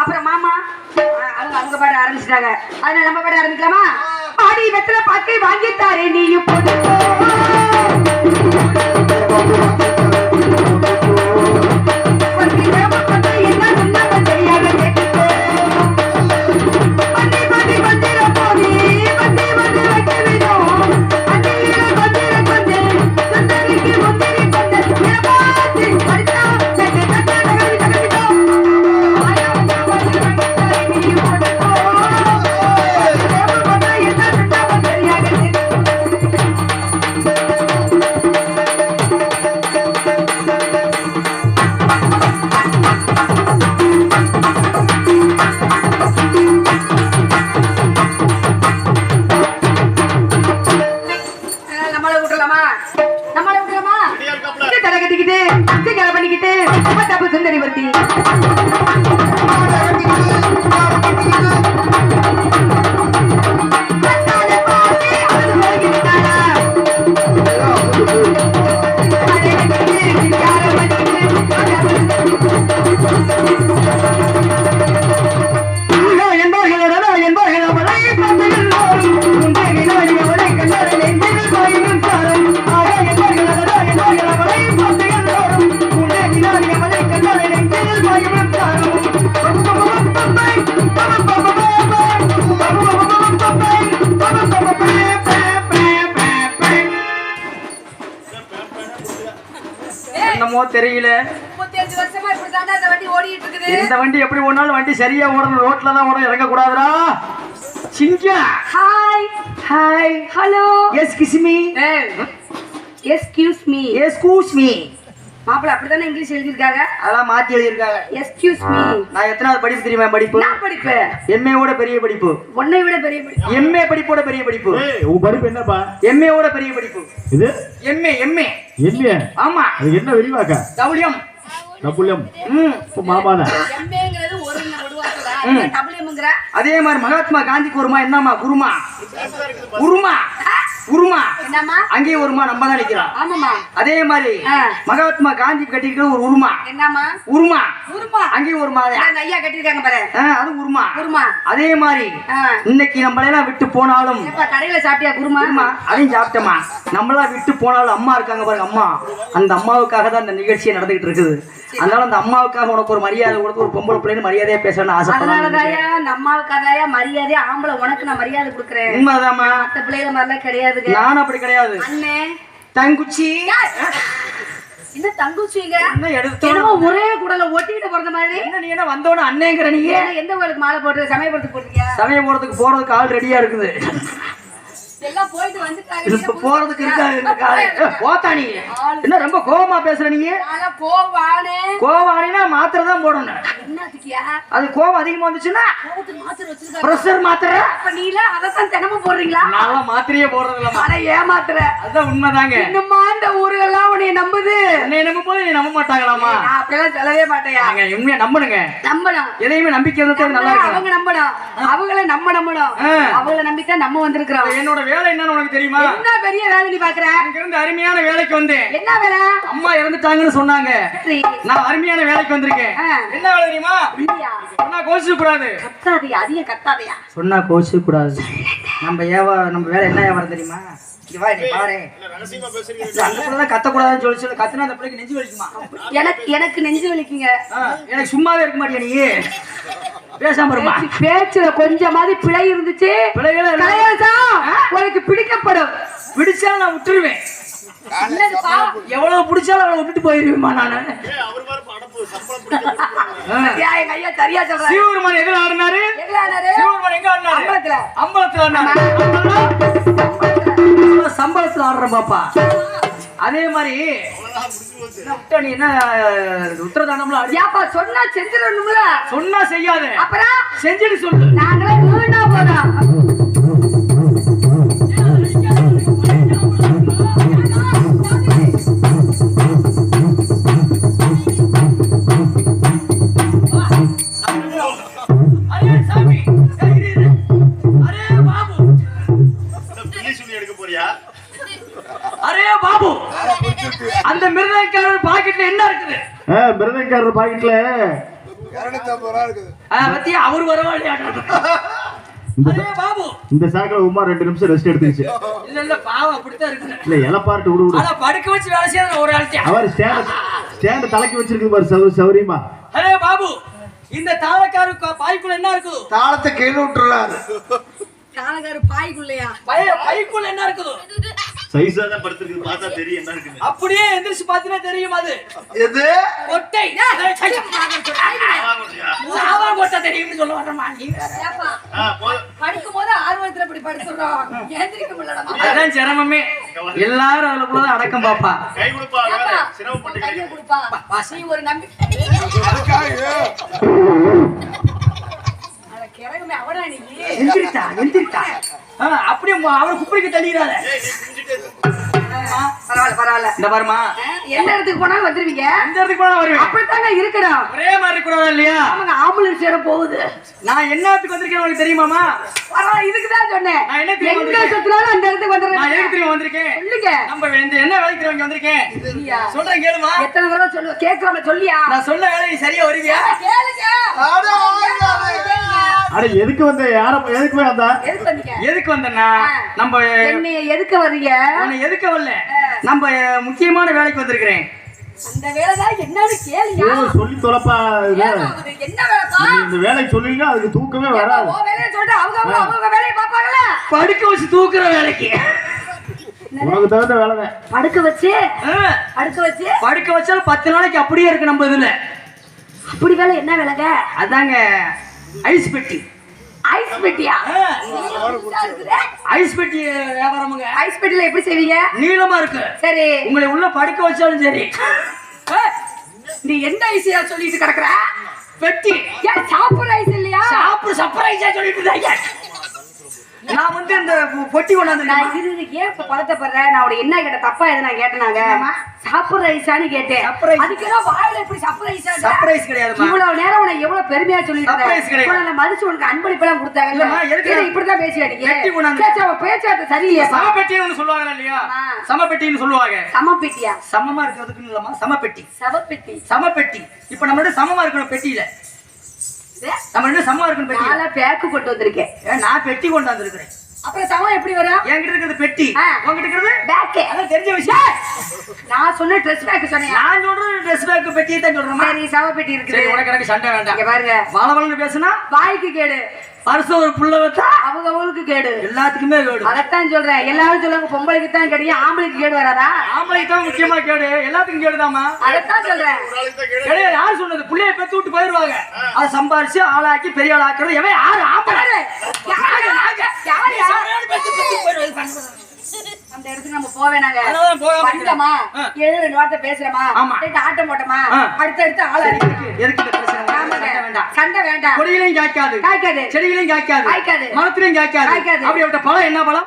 அப்புறம் மாமா அவங்க பாட ஆரம்பிச்சிட்டாங்க. அதனால நம்ம பாட ஆரம்பிக்கலாமா? பாடி வெத்தல பாக்கை வாங்கித்தாரே நீயும் போட்டு தெரியல. 35 வருஷமா இப்படி தாண்டா இந்த வண்டி ஓடிட்டு இருக்குது. இந்த வண்டி எப்படி ஓடுனாலும் வண்டி சரியா ஓடணும். ரோட்ல தான் ஓட இறங்க கூடாதுடா. சிங்கா hi hi hello excuse me excuse me excuse me மாப்பிள அப்படிதானே இங்கிலீஷ் எழுதிருக்காங்க. அதெல்லாம் மாத்தி எழுதிருக்காங்க. Excuse me. நான் எத்தனாவது படிப்பு தெரியுமா? படிப்பு நான் படிப்பு எம்ஏ ஓட பெரிய படிப்பு. உன்னை விட பெரிய படிப்பு. எம்ஏ படிப்போட பெரிய படிப்பு. உன் படிப்பு என்னப்பா? எம்ஏ ஓட பெரிய படிப்பு. இது எம்ஏ எம்ஏ எம்ஏ. ஆமா. அது என்ன விரிவாக்க? டபுள்யூஎம் டபுள்யூஎம். மாமாடா. எம்ஏங்கிறது ஒரு வார்த்தை. டபுள்யூஎம்ங்கற அதே மாதிரி மகாத்மா காந்திக்கு ஒருமா என்னமா குருமா குருமா குருமா என்னமா அங்கே ஒருமா நம்ம தான் நிக்கிறோம். ஆமாமா. அதே மாதிரி மகாத்மா காந்தி கட்டிருக்கிற ஒரு உருமா என்னமா உருமா உருமா அங்கே ஒருமா ஐயா கட்டிருக்காங்க பாரு. அது உருமா உருமா. அதே மாதிரி இன்னைக்கு நம்மளெல்லாம் விட்டு போனாலும் கடையில சாப்பிட்டியா குருமா? அதையும் சாப்பிட்டோமா. நம்மளாம் விட்டு போனாலும் அம்மா இருக்காங்க பாருங்க. அம்மா அந்த அம்மாவுக்காக தான் இந்த நிகழ்ச்சியை நடந்துகிட்டு இருக்குது. அதனால அந்த அம்மாவுக்காக உனக்கு ஒரு மரியாதை கொடுத்து ஒரு பொம்பளை பிள்ளைன்னு மரியாதையா பேசணும்னு ஆசைப்படுறேன். நம்மளுக்காக மரியாதை ஆம்பளை உனக்கு நான் மரியாதை கொடுக்குறேன். உண்மைதாம்மா. மத்த பிள்ளைங்க மாதிரிலாம் கிடையாது. நானும் அப்படி கிடையாது. அண்ணே தங்குச்சி என்ன தங்குச்சிங்க எடுத்து ஒரே குடல ஒட்டிட்டு போறது மாதிரி. என்ன நீ என்ன வந்தோன்னு அண்ணேங்கிற? நீ எந்த கோயிலுக்கு மாலை போட்டு சமயபுரத்துக்கு போறீங்க? சமயபுரத்துக்கு போறதுக்கு ஆள் ரெடியா இருக்குது. எல்லாம் போயிட்டு வந்துட்டாங்க. இப்ப போறதுக்கு இருக்காது. போத்தானி என்ன ரொம்ப கோவமா பேசுற? நீ கோவானா மாத்திரை தான் போடணும். அது கோவம் அதிகமா வந்துச்சுன்னா பிரஷர் மாத்திரை. நீல அதான் தினமும் போடுறீங்களா? நான் மாத்திரையே போடுறது இல்ல. ஏமாத்திர. அதுதான் உண்மைதாங்க. இன்னுமா இந்த ஊருகெல்லாம் உன்னை நம்புது. என்னை நம்பும் போது நீ நம்ப மாட்டாங்களாமா? அப்படியெல்லாம் சொல்லவே மாட்டேயா. உண்மையா நம்பணுங்க. நம்பணும். எதையுமே நம்பிக்கை நல்லா இருக்கு. அவங்க நம்பணும். அவங்கள நம்ம நம்பணும். அவங்கள நம்பித்தான் நம்ம வந்திருக்கிறோம். என்னோட வேலை என்னன்னு உனக்கு தெரியுமா? என்ன பெரிய வேலை நீ பாக்குற? இங்க இருந்து அருமையான வேலைக்கு வந்தேன். என்ன வேலை? அம்மா இறந்துட்டாங்கன்னு சொன்னாங்க. நான் அருமையான வேலைக்கு வந்திருக்கேன். என்ன வேலை தெரியுமா? சொன்னா கோச்சிக்க கூடாது. கத்தாதையா, அதிக கத்தாதையா. சொன்னா கோச்சிக்க கூடாது. நம்ம வேலை என்ன வியாபாரம் தெரியுமா? கத்தக்கூடாதுன்னு சொல்லி கத்துனா அந்த பிள்ளைக்கு நெஞ்சு வலிக்குமா? எனக்கு நெஞ்சு வலிக்குங்க. எனக்கு சும்மாவே இருக்க மாட்டியா நீ? பேசாம இருமா. பேச்சுல கொஞ்சமாவது பிழை இருந்துச்சு. உனக்கு பிடிக்கப்படும். பிடிச்சா நான் விட்டுருவேன். எவ்வளவு பிடிச்சாலும் அவளை விட்டுட்டு போயிருவேமா நானு. சரியா சொல்றேன். சிவபெருமான் எதுல ஆடினாரு? சிவபெருமான் எங்க ஆடினாரு? அம்பலத்துல ஆடினாரு. சம்பளத்துல ஆடுற பாப்பா. அதே மாதிரி என்ன விட்டா நீ என்ன உத்தரதானம்ல அடி ஏப்பா சொன்னா செஞ்சிடணும்ல. சொன்னா செய்யாத, அப்புறம் செஞ்சுட்டு சொல்லு. நாங்களே வீணா போறோம். அரே சாமி, இரு, இரு. அரே பாபு, எடுக்க போறியா? அரே பாபு, அந்த மிருதங்காரர் பாக்கெட்ல என்ன இருக்குது? மிருதங்காரர் பாக்கெட்ல பத்தியா அவர் வரவாளியா? அரே பாபு, இந்த சாக்கில உமா 2 நிமிஷம் ரெஸ்ட் எடுத்துச்சு. இல்ல இல்ல பாவம் அப்படித்தான் இருக்குது. இல்ல இல பார்ட்டு விடு விடு. அத படுக்க வச்சு வேலை செய்யற ஒரு ஆள்கிட்ட. அவர் ஸ்டாண்ட் தலைக்கு வச்சிருக்கு பாரு சௌரியமா. அரே பாபு, இந்த தாளக்காரு பாய்க்குள்ள என்ன இருக்குது? தாளத்தை கீழே விட்டுறாரு. காலகார பாய்க்குள்ளையா? பைக்குள்ள என்ன இருக்குது? சைஸா தான் படுத்துருக்கு, பார்த்தா தெரியும் என்ன இருக்குன்னு. அப்படியே எந்திரிச்சு பாத்தீங்கன்னா தெரியும் அது. எது? கொட்டை. சாவா கொட்டை தெரியும்னு சொல்ல வரமா நீ வேற. ஏப்பா போதும். படுக்கும் போது ஆர்வத்துல இப்படி படுத்துறோம். ஏந்திரிக்க முடியலடா. அதான் சிரமமே. எல்லாரும் அதுக்குள்ள அடக்கம் பாப்பா. கை கொடுப்பா, ஏப்பா, சிரமப்பட்டு கையை கொடுப்பா. நீ ஒரு நம்பிக்கை. அட கிழங்குமே அவடா நீ. எந்திரிட்டா எந்திரிட்டா. அப்படியே அவரை குப்பைக்கு தள்ளிடாத. பரவாயில்ல பரவாயில்ல. இந்த பாருமா, எந்த இடத்துக்கு போனாலும் வந்துருவீங்க. எந்த இடத்துக்கு போனா வருவேன். அப்படித்தாங்க இருக்கணும். ஒரே மாதிரி இருக்கக்கூடாதா இல்லையா? ஆமாங்க, ஆம்புலன்ஸ் ஏற போகுது. நான் என்னத்துக்கு வந்திருக்கேன் உனக்கு தெரியுமாமா? பரவாயில்ல, இதுக்குதான் சொன்னேன். நான் என்ன தெரியுமா எங்க சுத்தினாலும் அந்த இடத்துக்கு நான் வந்துடுறேன். எதுக்கு தெரியுமா வந்திருக்கேன்? சொல்லுங்க. நம்ம இந்த என்ன வேலைக்கு தெரியுமா இங்க வந்திருக்கேன்? சரியா? சொல்றேன் கேளுமா. எத்தனை தடவை சொல்லு கேட்கலாம சொல்லியா? நான் சொல்ல வேலை நீ சரியா வருவியா? கேளுங்க. அட எதுக்கு வந்த? எதுக்கு போய் வந்தா? எதுக்கு வந்தீங்க? எதுக்கு வந்தேன்னா நம்ம என்னைய எதுக்கு வர்றீங்க? உன்னை எதுக்கு வரல, நம்ம முக்கியமான வேலைக்கு வந்திருக்கிறேன். அந்த வேலைதான் என்னன்னு கேளுங்க. சொல்லி தொலைப்பா. என்ன வேலைப்பா? இந்த வேலைக்கு சொல்லினா அதுக்கு தூக்கமே வராது. ஓ வேலையை சொல்லிட்டு அவங்க வேலையை பார்ப்பாங்களா? படுக்க வச்சு தூக்குற வேலைக்கு. உனக்கு தகுந்த வேலை. படுக்க வச்சு படுக்க வச்சாலும் 10 நாளைக்கு அப்படியே இருக்கு நம்ம இதுல. அப்படி வேலை என்ன வேலைங்க? அதாங்க ஐஸ் பெட்டி. ஐஸ் பெட்டியா? ஐஸ் பெட்டி வியாபாரமுங்க. ஐஸ் பெட்டில எப்படி செய்வீங்க? நீளமா இருக்கு. சரி, உங்களை உள்ள படுக்க வச்சாலும் சரி. நீ எந்த ஐஸையா சொல்லிட்டு கிடக்குற? பெட்டி. ஏன் சாப்பிடுற ஐஸ் இல்லையா? சாப்பிடு சர்ப்ரைஸா சொல்லிட்டு இருக்காங்க. நான் வந்து இந்த பொட்டி கொண்டாந்து நான் இது ஏன் இப்ப பதட்டப்படுற? நான் உடைய என்ன கேட்ட தப்பா எதை நான் கேட்டேனாங்க? சாப்பிடுற ஐஸான்னு கேட்டேன். அதுக்கெல்லாம் வாயில எப்படி சாப்பிடுற ஐஸா? சர்ப்ரைஸ் கிடையாதுமா. இவ்வளவு நேரம் உன்னை எவ்வளவு பெருமையா சொல்லிட்டு சர்ப்ரைஸ் கிடையாது. இருந்தேன். மனுஷன் உனக்கு அன்பளிப்பு எல்லாம் கொடுத்தாங்க. இல்லம்மா, எதுக்கு இப்படிதான் பேசியாட்டீங்க. பெட்டி கொண்டாந்து பேச்சாட்ட சரியில்லையா? சமப்பெட்டின்னு சொல்லுவாங்க இல்லையா? சமப்பெட்டின்னு சொல்லுவாங்க. சமப்பெட்டியா? சமமா இருக்கிறதுக்கு இல்லம்மா, சமப்பெட்டி. சவப்பெட்டி. சமப்பெட்டி. இப்ப நம்ம ரெண்டு சமமா இருக்கணும் பெட்டியில. நம்ம ரெண்டு சமமா இருக்கணும் பெட்டியில. நான் பேக்கு கொண்டு வந்திருக்கேன். நான் பெட்டி கொண்டாந்து இருக்கிறேன். அப்புறம் சமம் எப்படி வரும்? என்கிட்ட இருக்கிறது பெட்டி, உங்ககிட்ட இருக்கிறது பேக். அதான் தெரிஞ்ச விஷயம். நான் சொன்ன ட்ரெஸ் பேக் சொன்னேன். நான் சொல்றது ட்ரெஸ் பேக் பெட்டியை தான் சொல்றேன். சரி, சவப்பெட்டி இருக்குது. சரி, உனக்கு எனக்கு சண்டை வேண்டாம். இங்க பாருங்க, வளவளன்னு பேசுனா வாய்க்கு கேடு, வருஷம் ஒரு புள்ள வச்சா அவங்களுக்கு கேடு, எல்லாத்துக்குமே கேடு. அதத்தான் சொல்றேன். எல்லாரும் சொல்லுவாங்க பொம்பளைக்கு தான் கேடு, ஆம்பளைக்கு கேடு வராதா? ஆம்பளைக்கு தான் முக்கியமா கேடு, எல்லாத்துக்கும் கேடுதாமா. அதத்தான் சொல்றேன். கிடையாது. யாரு சொன்னது? புள்ளைய பெத்து விட்டு போயிருவாங்க. அதை சம்பாரிச்சு ஆளாக்கி பெரிய ஆள் ஆக்குறது எவன்? யாரு? ஆம்பளை. அந்த இடத்துக்கு நம்ம போவேனாங்க. அதனால போகாம வந்தமா, ஏதோ 2 வார்த்தை பேசுறமா, ஆமா. ஆட்டம் போட்டமா, அடுத்தடுத்து ஆள் அடிக்கு. எதுக்கு இந்த பிரச்சனை? வேண்டாம். சண்டை வேண்டாம். கொடியிலையும் காய்க்காது, காய்க்காது, செடியிலையும் காய்க்காது, காய்க்காது, மரத்திலையும் காய்க்காது. காய்க்காது. அப்படி பழம் என்ன பழம்?